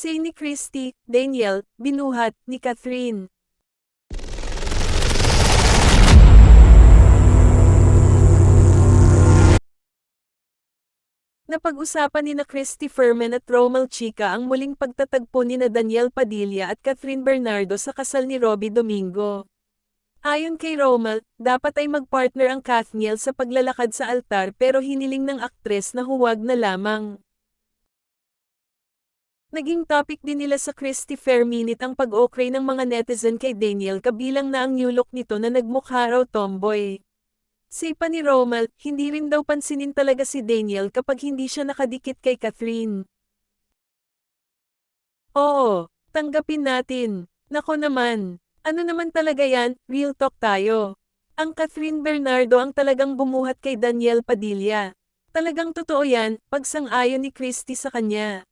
Say ni Christy, Daniel, binuhat ni Catherine. Napag-usapan ni na Christy Fermin at Romel Chica ang muling pagtatagpo ni na Daniel Padilla at Catherine Bernardo sa kasal ni Robbie Domingo. Ayon kay Romel, dapat ay magpartner ang Kathniel sa paglalakad sa altar pero hiniling ng aktres na huwag na lamang. Naging topic din nila sa Christy Fair Minute ang pag-okray ng mga netizen kay Daniel kabilang na ang new look nito na nagmukha raw tomboy. Say pa ni Romel, hindi rin daw pansinin talaga si Daniel kapag hindi siya nakadikit kay Catherine. Oo, tanggapin natin. Nako naman. Ano naman talaga yan, real talk tayo. Ang Catherine Bernardo ang talagang bumuhat kay Daniel Padilla. Talagang totoo yan, pagsang-ayon ni Christy sa kanya.